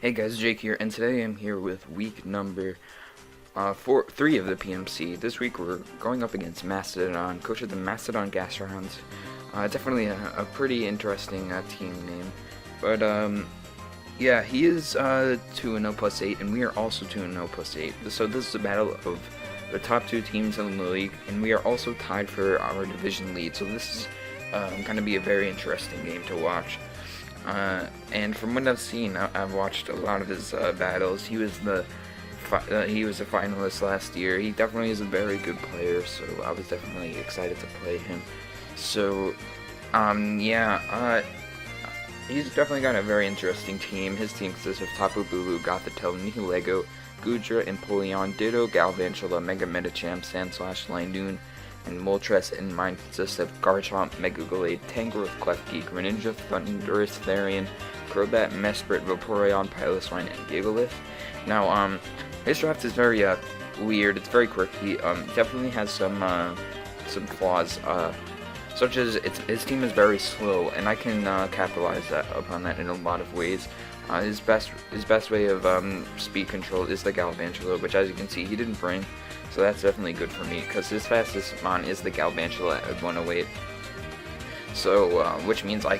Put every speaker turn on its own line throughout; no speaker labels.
Hey guys, Jake here, and today I'm here with week number 3 of the PMC. This week we're going up against Mastodon, coach of the Mastodon Gastrodons. Definitely a pretty interesting team name. But yeah, he is 2-0 plus 8, and we are also 2-0 plus 8. So this is a battle of the top 2 teams in the league, and we are also tied for our division lead. So this is going to be a very interesting game to watch. And from what I've seen, I've watched a lot of his battles. He was a finalist last year. He definitely is a very good player, so I was definitely excited to play him. So, yeah, he's definitely got a very interesting team. His team consists of Tapu Bulu, Gothitelle, Nihilego, Goodra, Empoleon, Ditto, Galvantula, Mega Medicham, Sandslash, Linoon, and Moltres, and mine consists of Garchomp, Megagolade, Tangrowth, Klefki, Greninja, Thundurus, Therian, Crobat, Mesprit, Vaporeon, Piloswine, and Gigalith. Now, his draft is very weird. It's very quirky. Definitely has some flaws, such as his team is very slow, and I can capitalize upon that in a lot of ways. His best way of speed control is the Galvantula, which, as you can see, he didn't bring. So that's definitely good for me, because his fastest mon is the Galvantula at 108. So, which means I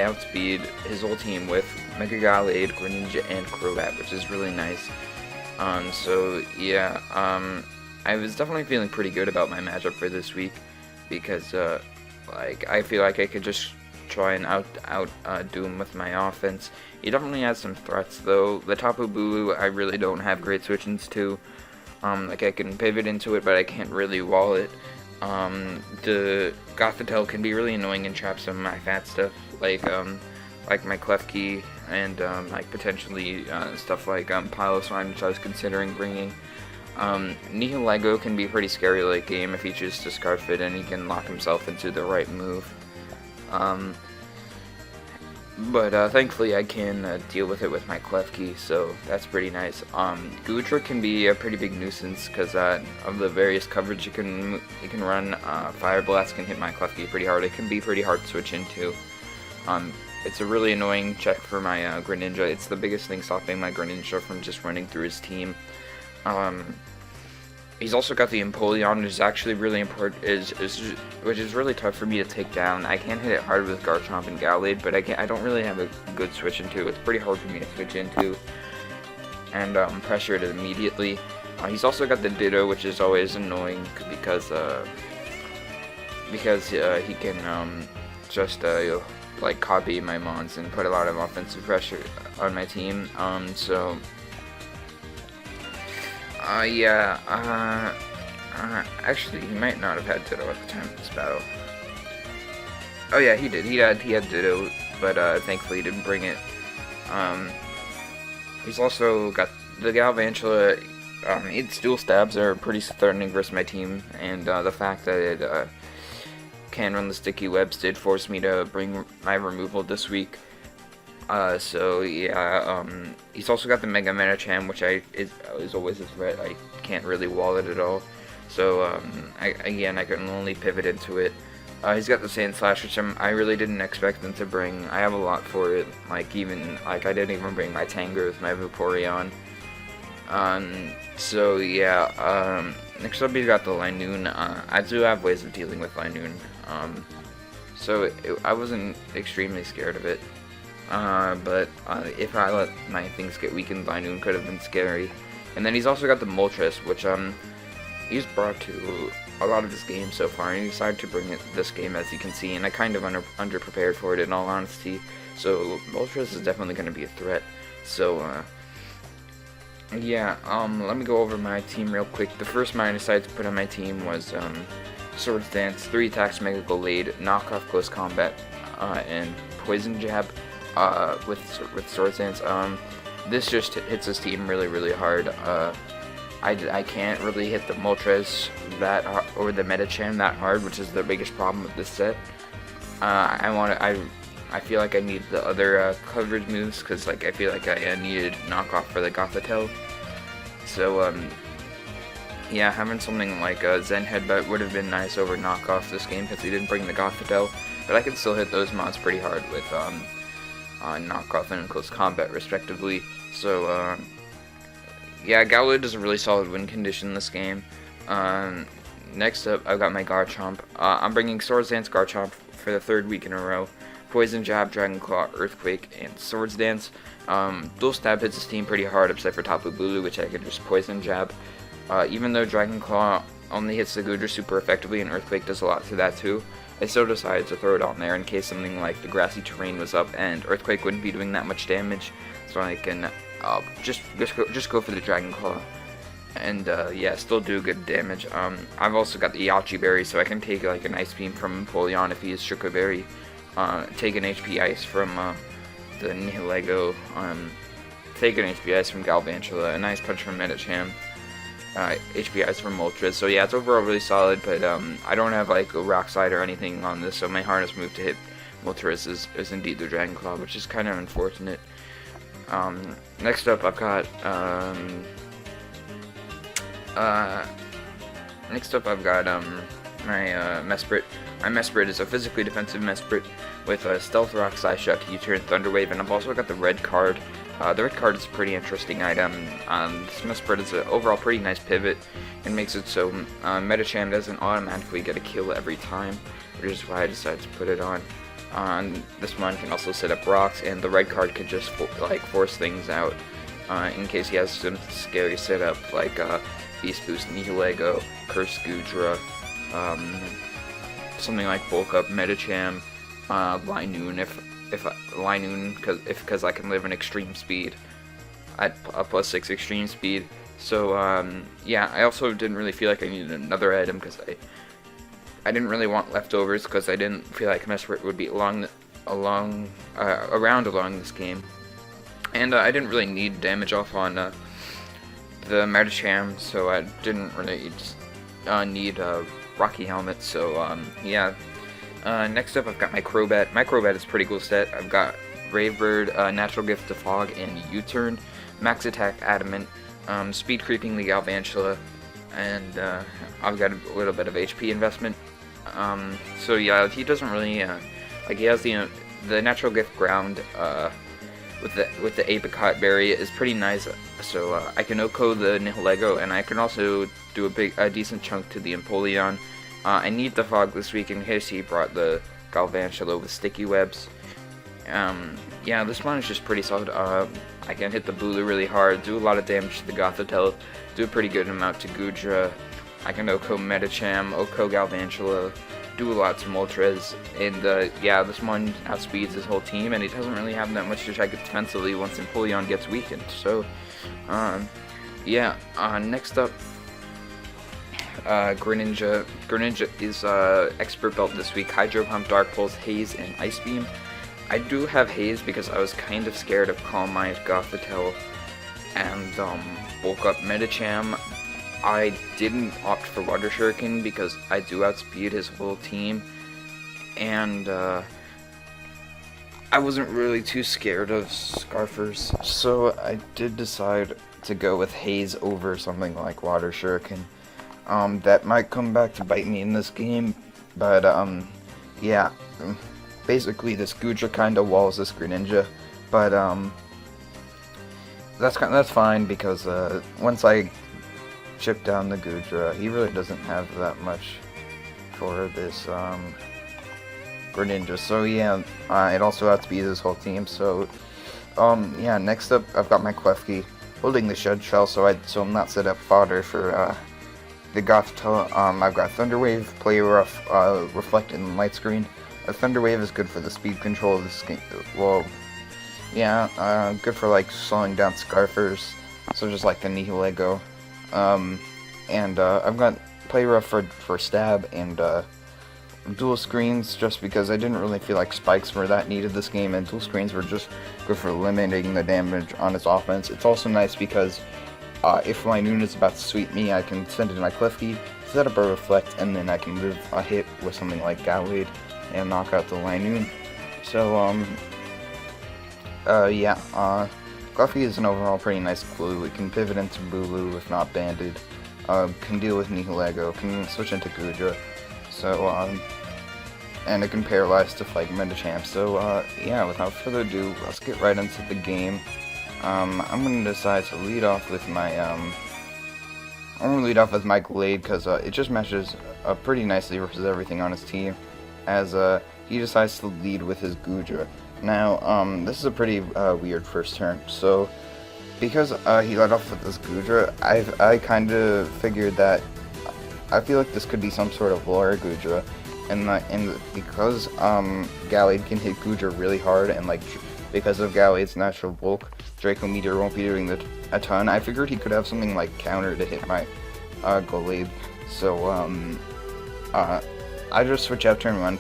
outspeed his whole team with Mega Galade, Greninja, and Crobat, which is really nice. So yeah, I was definitely feeling pretty good about my matchup for this week, because like, I feel like I could just try and outdo him with my offense. He definitely has some threats though. The Tapu Bulu I really don't have great switch-ins to. Like, I can pivot into it, but I can't really wall it. The Gothitelle can be really annoying and trap some of my fat stuff, like my Klefki, and like potentially stuff like Piloswine, which I was considering bringing. Nihilego can be pretty scary late game if he chooses to Scarf it and he can lock himself into the right move. But thankfully I can deal with it with my Klefki, so that's pretty nice. Goodra can be a pretty big nuisance because of the various coverage you can run. Fire Blast can hit my Klefki pretty hard. It can be pretty hard to switch into. It's a really annoying check for my Greninja. It's the biggest thing stopping my Greninja from just running through his team. He's also got the Empoleon, which is actually really important, which is really tough for me to take down. I can hit it hard with Garchomp and Galade, but I don't really have a good switch into. It's pretty hard for me to switch into and pressure it immediately. He's also got the Ditto, which is always annoying because he can just like copy my mons and put a lot of offensive pressure on my team. So. Yeah, actually, he might not have had Ditto at the time of this battle. Oh yeah, he did. He had Ditto, but thankfully he didn't bring it. He's also got the Galvantula. Its dual stabs are pretty threatening versus my team, and the fact that it can run the sticky webs did force me to bring my removal this week. So yeah, he's also got the Mega Medicham, which is always a threat. I can't really wall it at all. So I can only pivot into it. He's got the Sandslash, which I really didn't expect him to bring. I have a lot for it. I didn't even bring my Tangrowth, my Vaporeon. So yeah, next up he's got the Linoon. I do have ways of dealing with Linoon. So I wasn't extremely scared of it. But if I let my things get weakened, Linoon could have been scary. And then he's also got the Moltres, which he's brought to a lot of this game so far, and he decided to bring it this game, as you can see, and I kind of underprepared for it, in all honesty. So Moltres is definitely going to be a threat. So yeah, let me go over my team real quick. The first mine I decided to put on my team was Swords Dance, 3 attacks, Mega Golade, Knockoff, Close Combat, and Poison Jab. With Swords Dance, this just hits his team really hard. I can't really hit the Moltres or the Medicham that hard, which is the biggest problem with this set. I feel like I need the other coverage moves, because like I feel like I needed knockoff for the Gothitelle. So yeah, having something like Zen Headbutt would have been nice over knockoff this game, because he didn't bring the Gothitelle. But I can still hit those mods pretty hard with knockoff and close combat respectively. So yeah, Gallade is a really solid win condition in this game. Next up, I've got my Garchomp. I'm bringing Swords Dance Garchomp for the 3rd week in a row. Poison Jab, Dragon Claw, Earthquake, and Swords Dance. Dual Stab hits his team pretty hard, except for Tapu Bulu, which I could just Poison Jab. Even though Dragon Claw only hits the Goodra super effectively, and Earthquake does a lot to that too, I still decided to throw it on there in case something like the grassy terrain was up and Earthquake wouldn't be doing that much damage, so I can just go for the Dragon Claw. And yeah, still do good damage. I've also got the Yachi Berry, so I can take like an Ice Beam from Empoleon if he is Shuka Berry. Take an HP Ice from the Nihilego. Take an HP Ice from Galvantula. A nice punch from Medicham. HP Ice from Moltres. So yeah, it's overall really solid, but I don't have like a Rock Slide or anything on this, so my hardest move to hit Moltres is indeed the Dragon Claw, which is kind of unfortunate. Next up, I've got my Mesprit. My Mesprit is a physically defensive Mesprit with a Stealth Rock, Psyshock, U-Turn, Thunder Wave, and I've also got the red card. The red card is a pretty interesting item. This Mesprit is an overall pretty nice pivot and makes it so Medicham doesn't automatically get a kill every time, which is why I decided to put it on. This one can also set up rocks, and the red card could just force things out in case he has some scary setup like Beast Boost, Nihilego, Curse Goodra, something like Bulk Up, Medicham, Linoon if Linoon because I can live in extreme speed at a +6 extreme speed. So yeah, I also didn't really feel like I needed another item because I didn't really want leftovers because I didn't feel like Mesprit would be around along this game, and I didn't really need damage off on the Medicham, so I didn't really need a Rocky Helmet. So yeah. Next up, I've got my Crobat. My Crobat is a pretty cool set. I've got Brave Bird, Natural Gift to Fog, and U-Turn, Max Attack Adamant, Speed Creeping the Galvantula, and I've got a little bit of HP investment. So yeah, he doesn't really he has the Natural Gift Ground with the Apricot Berry is pretty nice. So I can OHKO the Nihilego, and I can also do a decent chunk to the Empoleon. I need the Fog this week in case he brought the Galvantula with Sticky Webs. Yeah, this one is just pretty solid. I can hit the Bulu really hard, do a lot of damage to the Gothitelle, do a pretty good amount to Goodra. I can OHKO Medicham, OHKO Galvantula, do a lot to Moltres, and yeah, this one outspeeds his whole team, and he doesn't really have that much to check defensively once Empoleon gets weakened. So, yeah, next up, Greninja. Greninja is Expert Belt this week. Hydro Pump, Dark Pulse, Haze, and Ice Beam. I do have Haze because I was kind of scared of Calm Mind, Gothitelle, and Bulk Up Medicham. I didn't opt for Water Shuriken because I do outspeed his whole team, and I wasn't really too scared of Scarfers, so I did decide to go with Haze over something like Water Shuriken. That might come back to bite me in this game, but yeah, basically this Goodra kind of walls this Greninja, but that's fine because once I chip down the Goodra, he really doesn't have that much for this Greninja. So yeah, it also outspeeds his whole team. So yeah, next up I've got my Klefki holding the Shed Shell, so I'm not set up fodder for the Gothitelle. I've got Thunder Wave, Play Rough, Reflect, and Light Screen. Thunder Wave is good for the speed control of this game. Well, yeah, good for like slowing down Scarfers, so just like the Nihilego. And I've got Play Rough for stab and dual screens just because I didn't really feel like spikes were that needed this game, and dual screens were just good for limiting the damage on its offense. It's also nice because if Linoon is about to sweep me, I can send it to my Klefki, set up a Reflect, and then I can live a hit with something like Gallade and knock out the Linoon. So yeah, Klefki is an overall pretty nice glue. It can pivot into Bulu if not banded, can deal with Nihilego, can switch into Goodra. So and it can paralyze to like Medicham. So yeah, without further ado, let's get right into the game. I'm gonna decide to lead off with my Glade because it just matches up pretty nicely versus everything on his team, as he decides to lead with his Goodra. Now this is a pretty weird first turn. So because he led off with this Goodra, I kind of figured that I feel like this could be some sort of Laura Goodra, and because Gallade can hit Goodra really hard, and like because of Gallade's natural bulk, Draco Meteor won't be doing a ton. I figured he could have something like counter to hit my Glade. So I just switch out turn 1.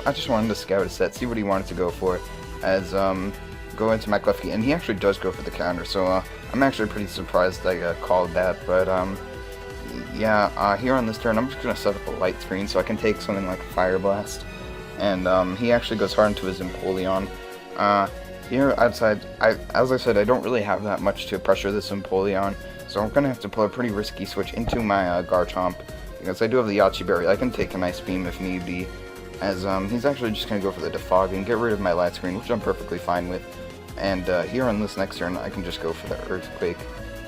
I just wanted to scout a set, see what he wanted to go for, as go into my Klefki, and he actually does go for the counter. So I'm actually pretty surprised I called that, but yeah, here on this turn, I'm just going to set up a light screen so I can take something like Fire Blast. And he actually goes hard into his Empoleon. Here outside, as I said, I don't really have that much to pressure this Empoleon, so I'm going to have to pull a pretty risky switch into my Garchomp, because I do have the Yachi Berry. I can take an Ice Beam if need be, as he's actually just going to go for the Defog and get rid of my light screen, which I'm perfectly fine with. And here on this next turn, I can just go for the Earthquake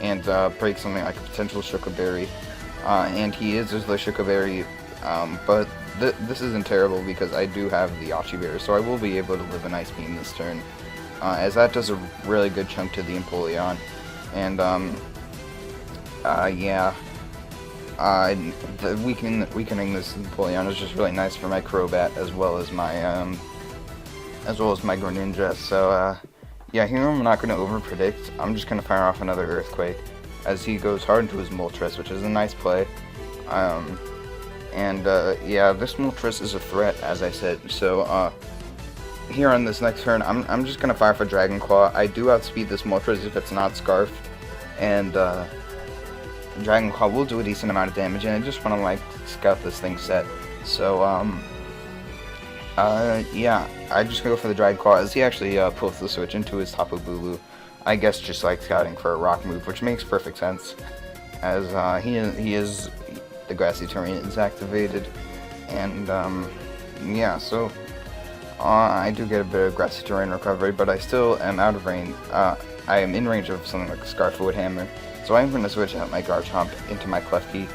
and break something like a potential Shuka Berry. And he is just the Shuka Berry, but this isn't terrible because I do have the Yachi Berry, so I will be able to live an Ice Beam this turn, as that does a really good chunk to the Empoleon. And yeah, the weakening this Empoleon is just really nice for my Crobat as well as my Greninja. So yeah, here I'm not going to overpredict. I'm just going to fire off another Earthquake, as he goes hard into his Moltres, which is a nice play. Yeah, this Moltres is a threat, as I said. So here on this next turn, I'm just gonna fire for Dragon Claw. I do outspeed this Moltres if it's not Scarfed, and Dragon Claw will do a decent amount of damage, and I just want to like scout this thing set. So yeah, I just go for the Dragon Claw, as he actually pulls the switch into his Tapu Bulu. I guess just like scouting for a rock move, which makes perfect sense, as he is the Grassy Terrain is activated, and yeah, so I do get a bit of Grassy Terrain recovery, but I still am out of range. I am in range of something like a Scarf Wood Hammer, so I'm going to switch out my Garchomp into my Klefki,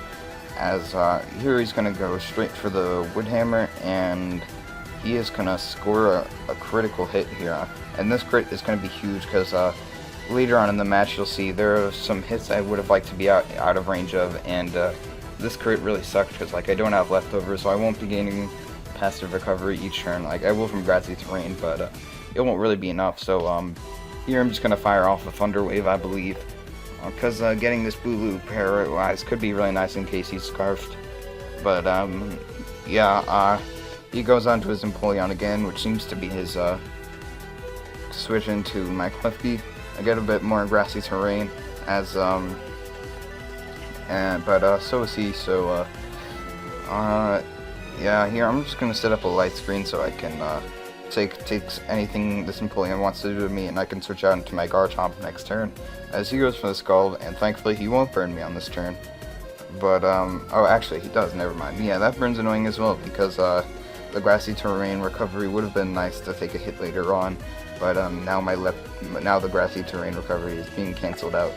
as here he's going to go straight for the Wood Hammer, and he is going to score a critical hit here, and this crit is going to be huge because later on in the match, you'll see there are some hits I would have liked to be out of range of, and this crit really sucked because like I don't have leftovers, so I won't be gaining passive recovery each turn. Like I will from Grassy Terrain, but it won't really be enough. So here I'm just gonna fire off a Thunder Wave, I believe, because getting this Bulu paralyzed could be really nice in case he's Scarfed. But yeah, he goes on to his Empoleon again, which seems to be his switch into my Klefki. I get a bit more Grassy Terrain, as so is he. So yeah, here I'm just gonna set up a light screen so I can take anything this Empoleon wants to do to me, and I can switch out into my Garchomp next turn, as he goes for the Scald, and thankfully he won't burn me on this turn. But oh, actually he does. Never mind. Yeah, that burn's annoying as well, because the Grassy Terrain recovery would have been nice to take a hit later on. But now the Grassy Terrain recovery is being cancelled out.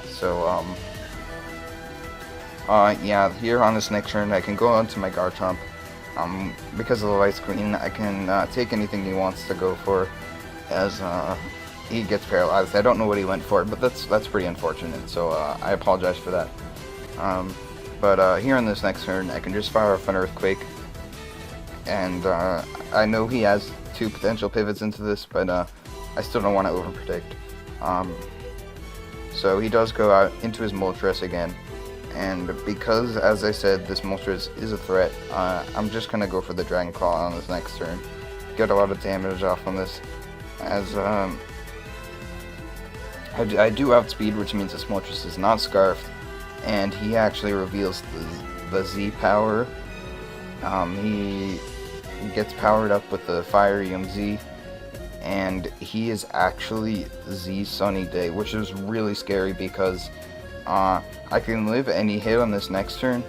So yeah, here on this next turn I can go on to my Garchomp. Because of the light screen, I can take anything he wants to go for, as he gets paralyzed. I don't know what he went for, but that's pretty unfortunate. So I apologize for that. But here on this next turn, I can just fire off an Earthquake, and I know he has 2 potential pivots into this, but I still don't want to overpredict. So he does go out into his Moltres again, and because, as I said, this Moltres is a threat, I'm just going to go for the Dragon Claw on this next turn. Get a lot of damage off on this, as I do outspeed, which means this Moltres is not Scarfed, and he actually reveals the Z power. He gets powered up with the Fiery Z, and he is actually Z Sunny Day, which is really scary because I can live any hit on this next turn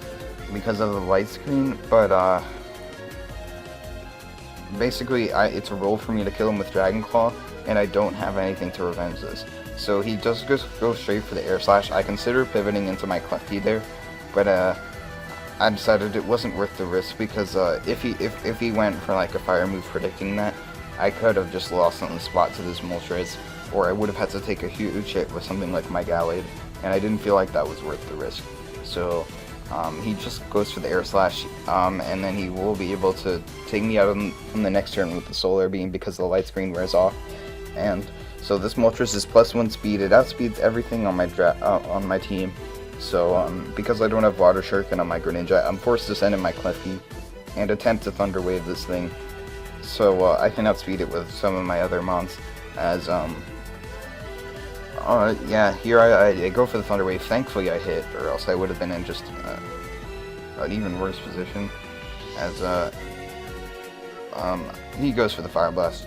because of the light screen, but
basically, it's a roll for me to kill him with Dragon Claw, and I don't have anything to revenge this. So he just go straight for the Air Slash. I consider pivoting into my Klefki there, but I decided it wasn't worth the risk because if he went for like a fire move predicting that, I could have just lost on the spot to this Moltres, or I would have had to take a huge hit with something like my Gallade, and I didn't feel like that was worth the risk. So he just goes for the Air Slash, and then he will be able to take me out on the next turn with the Solar Beam because the light screen wears off. And so this Moltres is +1 speed. It outspeeds everything on my team. So because I don't have Water Shuriken on my Greninja, I'm forced to send in my Klefki and attempt to Thunder Wave this thing. So I can outspeed it with some of my other mons. As yeah, here I go for the Thunder Wave. Thankfully I hit, or else I would have been in just an even worse position. As he goes for the Fire Blast,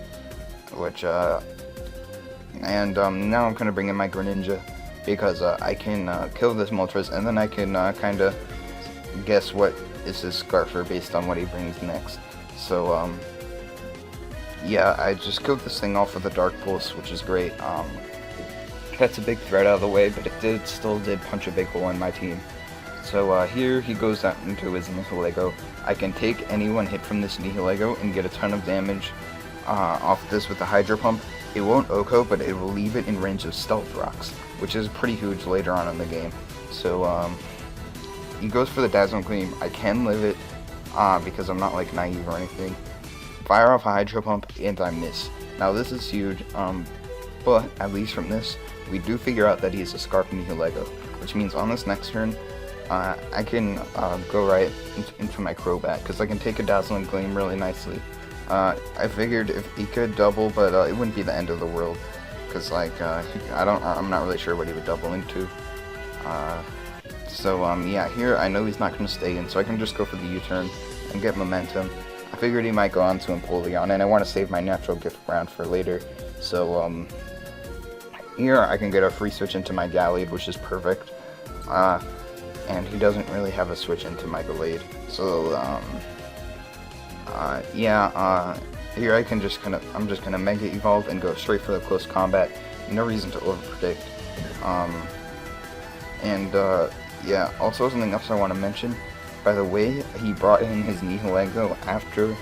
which and now I'm gonna bring in my Greninja because I can kill this Moltres, and then I can kind of guess what is his Scarfer based on what he brings next. So yeah, I just killed this thing off with a Dark Pulse, which is great. That's a big threat out of the way, but it still did punch a big hole in my team. So here he goes out into his Nihilego. I can take any one hit from this Nihilego and get a ton of damage off this with the Hydro Pump. It won't OHKO, but it will leave it in range of Stealth Rocks, which is pretty huge later on in the game. So he goes for the Dazzling Gleam. I can live it because I'm not like naive or anything. Fire off a Hydro Pump and I miss. Now this is huge, but at least from this, we do figure out that he's a Scarf Nihilego, which means on this next turn, I can go right into my Crobat, because I can take a Dazzling Gleam really nicely. I figured if he could double, but it wouldn't be the end of the world, because like I'm not really sure what he would double into. So yeah, here I know he's not going to stay in, so I can just go for the U-turn and get momentum. I figured he might go on to Empoleon, and I want to save my natural gift round for later. So here I can get a free switch into my Gallade, which is perfect. And he doesn't really have a switch into my Gallade. So yeah, here I can I'm just gonna Mega Evolve and go straight for the close combat. No reason to overpredict. Yeah, also something else I want to mention. By the way, he brought in his Nihilego after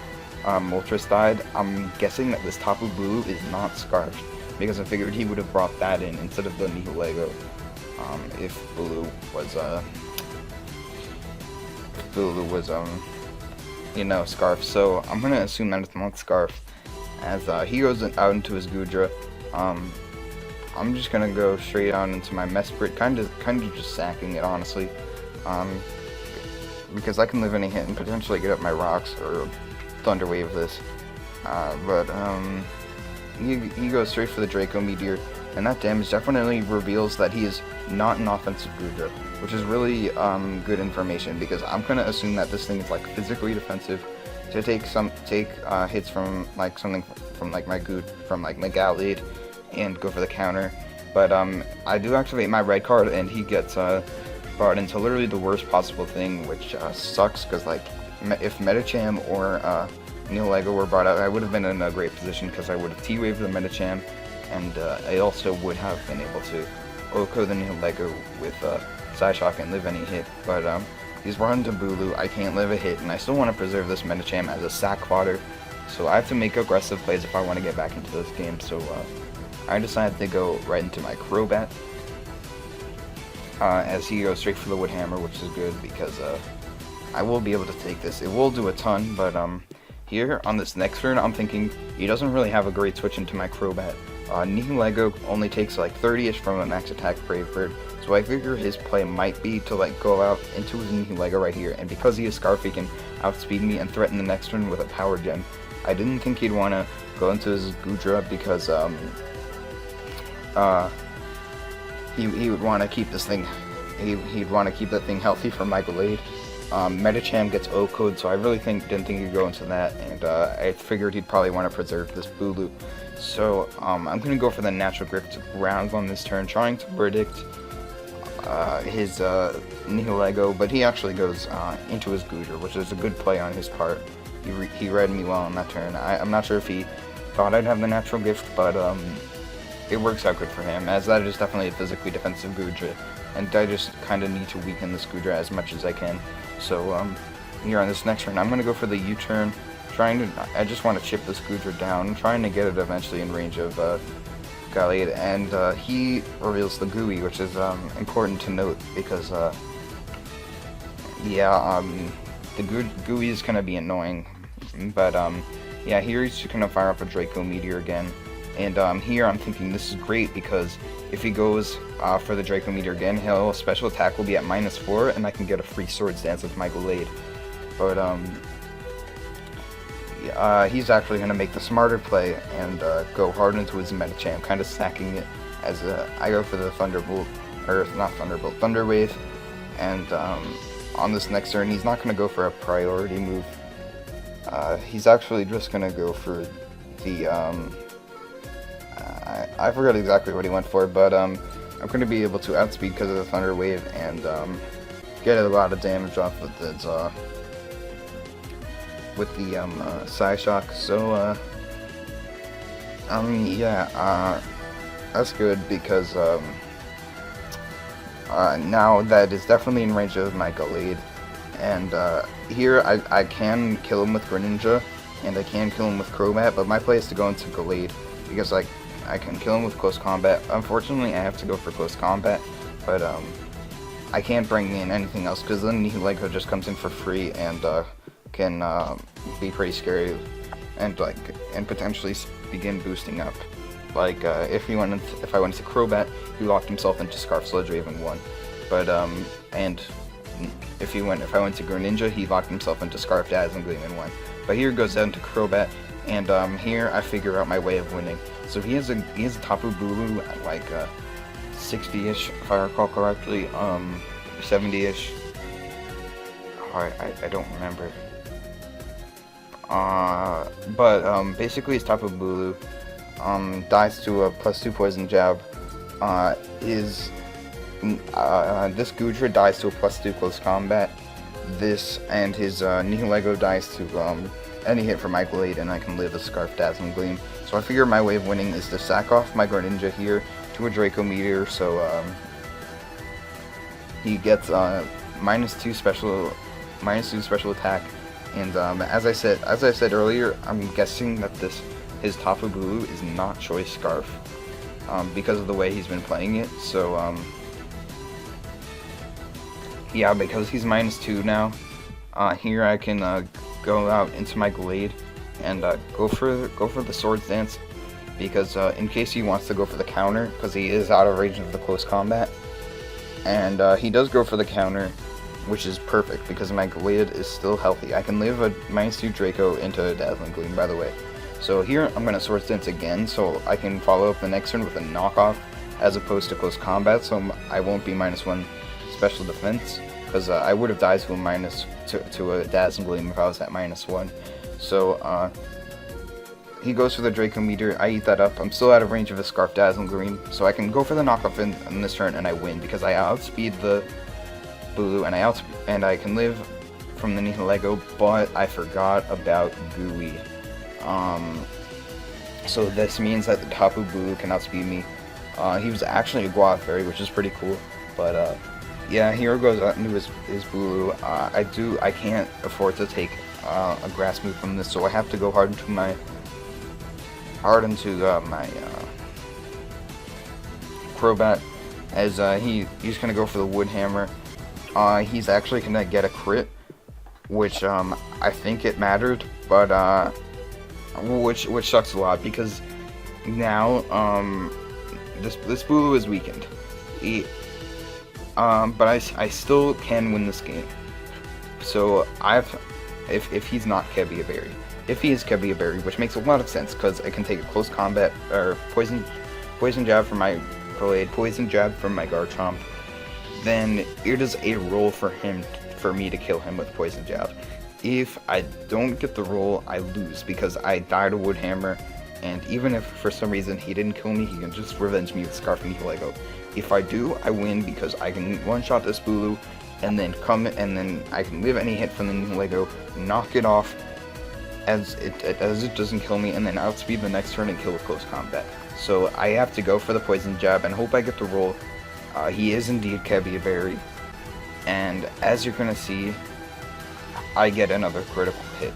Moltres died. I'm guessing that this Tapu Bulu is not Scarfed, because I figured he would have brought that in instead of the Nihilego if Bulu was you know, Scarf. So I'm gonna assume that it's not Scarf, as he goes out into his Goodra. I'm just gonna go straight on into my Mesprit, kind of just sacking it, honestly, because I can live any hit and potentially get up my rocks or Thunder Wave this. He goes straight for the Draco Meteor, and that damage definitely reveals that he is not an offensive Goodra, which is really good information, because I'm gonna assume that this thing is like physically defensive to take hits from like something from like my Gallade and go for the counter. But I do activate my red card, and he gets brought into literally the worst possible thing, which sucks, because like if Medicham or Nihilego were brought out, I would have been in a great position, because I would have T-Waved the Medicham, and I also would have been able to OHKO the Nihilego with Psyshock and live any hit. But he's brought into Bulu, I can't live a hit, and I still want to preserve this Medicham as a sack fodder, so I have to make aggressive plays if I want to get back into this game. So I decided to go right into my Crobat, as he goes straight for the Wood Hammer, which is good, because I will be able to take this. It will do a ton, but here on this next turn, I'm thinking he doesn't really have a great switch into my Crobat. Nihilego only takes like 30-ish from a max attack Brave Bird, so I figure his play might be to like go out into his Nihilego right here, and because he is Scarf, he can outspeed me and threaten the next turn with a Power Gem. I didn't think he'd want to go into his Goodra, because he would want to keep this thing, he'd want to keep that thing healthy for my Gallade. Medicham gets OHKO'd, so I really didn't think he'd go into that, and I figured he'd probably want to preserve this Bulu. So I'm going to go for the Natural Gift rounds on this turn, trying to predict his Nihilego, but he actually goes into his Goodra, which is a good play on his part. he read me well on that turn. I'm not sure if he thought I'd have the natural gift, but it works out good for him, as that is definitely a physically defensive Goodra, and I just kind of need to weaken this Goodra as much as I can. So here on this next turn, I'm going to go for the U-turn, I just want to chip this Goodra down, trying to get it eventually in range of Gallade, and he reveals the Gooey, which is important to note, because the Gooey is going to be annoying, but yeah, here he's just going to fire up a Draco Meteor again, and here I'm thinking this is great, because if he goes for the Draco Meteor again, his special attack will be at -4, and I can get a free Swords Dance with my Gallade, but he's actually going to make the smarter play and go hard into his Medicham, kind of stacking it as I go for the Thunderbolt, or not Thunderbolt, Thunder Wave, and on this next turn he's not going to go for a priority move. He's actually just going to go for the, I forgot exactly what he went for, but I'm going to be able to outspeed because of the Thunder Wave and get a lot of damage off with its, with the Psyshock, so yeah, that's good, because now that is definitely in range of my Gallade, and here I can kill him with Greninja, and I can kill him with Crobat, but my play is to go into Gallade, because I can kill him with Close Combat. Unfortunately, I have to go for Close Combat, but I can't bring in anything else, because then Nihilego just comes in for free, and can be pretty scary, and potentially begin boosting up. Like if I went to Crobat, he locked himself into Scarf Sludge Wave and won. But and if I went to Greninja, he locked himself into Scarf Dazzling Gleam and won. But here goes down to Crobat, and here I figure out my way of winning. So he has a Tapu Bulu at like 60-ish, if I recall correctly, 70-ish. I don't remember. But basically his Tapu Bulu dies to a +2 Poison Jab. This Goodra dies to a +2 Close Combat. This and his Nihilego dies to any hit from my Gallade, and I can live a Scarf Dazzling Gleam. So I figure my way of winning is to sack off my Greninja here to a Draco Meteor, so he gets -2 special attack. And as I said earlier, I'm guessing that his Tapu Bulu is not Choice Scarf because of the way he's been playing it. So yeah, because he's -2 now, here I can go out into my Gallade and go for the Swords Dance, because in case he wants to go for the counter, because he is out of range of the Close Combat, and he does go for the counter, which is perfect because my Gallade is still healthy. I can live a -2 Draco into a Dazzling Gleam, by the way. So here I'm going to Swords Dance again, so I can follow up the next turn with a knockoff as opposed to Close Combat, so I won't be -1 special defense, because I would have died to a Dazzling Gleam if I was at -1. So he goes for the Draco Meteor, I eat that up. I'm still out of range of a Scarf Dazzling Gleam, so I can go for the knockoff in this turn and I win, because I outspeed the Bulu, and I can live from the Nihilego, but I forgot about Gooey. So this means that the Tapu Bulu can outspeed me. He was actually a Guava Fairy, which is pretty cool, but yeah, here goes out into his Bulu. I can't afford to take a grass move from this, so I have to go hard into my Crobat, as he's gonna go for the Wood Hammer. He's actually gonna get a crit, which I think it mattered, but which sucks a lot, because now this Bulu is weakened. But I still can win this game. So if he's not Kebia Berry. If he is Kebia Berry, which makes a lot of sense, because I can take a Close Combat, or Poison Jab from my Gallade, Poison Jab from my Garchomp, then it is a roll for me to kill him with Poison Jab. If I don't get the roll, I lose, because I died to Wood Hammer, and even if for some reason he didn't kill me, he can just revenge me with Scarf Nihilego. If I do, I win, because I can one-shot this Bulu, and then I can live any hit from the Nihilego, knock it off, as it doesn't kill me, and then outspeed the next turn and kill with close combat. So I have to go for the poison jab and hope I get the roll. He is indeed Kebby Berry, and as you're gonna see, I get another critical hit,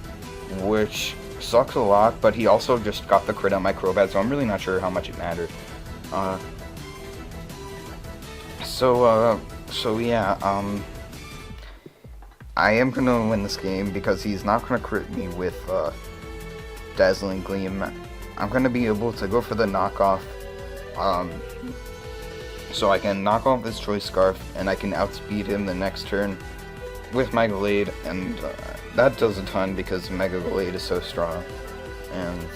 which sucks a lot, but he also just got the crit on my Crobat, so I'm really not sure how much it mattered. So yeah, I am gonna win this game because he's not gonna crit me with Dazzling Gleam. I'm gonna be able to go for the knockoff, so I can knock off this Choice Scarf, and I can outspeed him the next turn with my Glade, and that does a ton because Mega Glade is so strong. And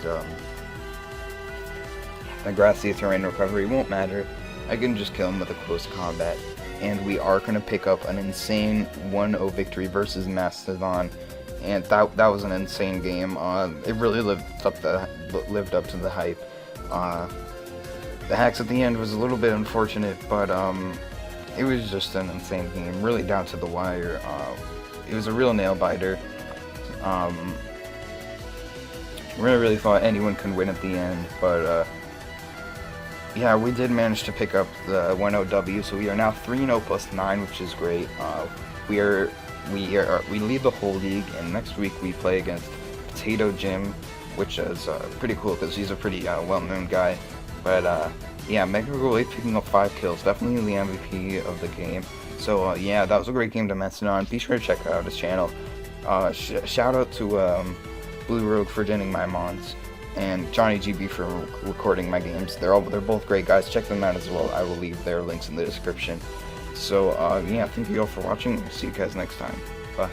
the Grassy Terrain Recovery won't matter. I can just kill him with a close combat. And we are going to pick up an insane 1-0 victory versus Mastodon. And that was an insane game. It really lived up to the hype. The hacks at the end was a little bit unfortunate, but it was just an insane game, really down to the wire. It was a real nail biter. Really thought anyone could win at the end, but yeah, we did manage to pick up the 1-0 W, so we are now 3-0 plus 9, which is great. We lead the whole league, and next week we play against PotatoJim, which is pretty cool because he's a pretty well-known guy. But yeah, Mego picking up 5 kills, definitely the MVP of the game. So yeah, that was a great game to Mastodon. Be sure to check out his channel. Shout out to Blue Rogue for getting my mods, and Johnny GB for recording my games. They're both great guys. Check them out as well. I will leave their links in the description. So yeah, thank you all for watching. See you guys next time. Bye.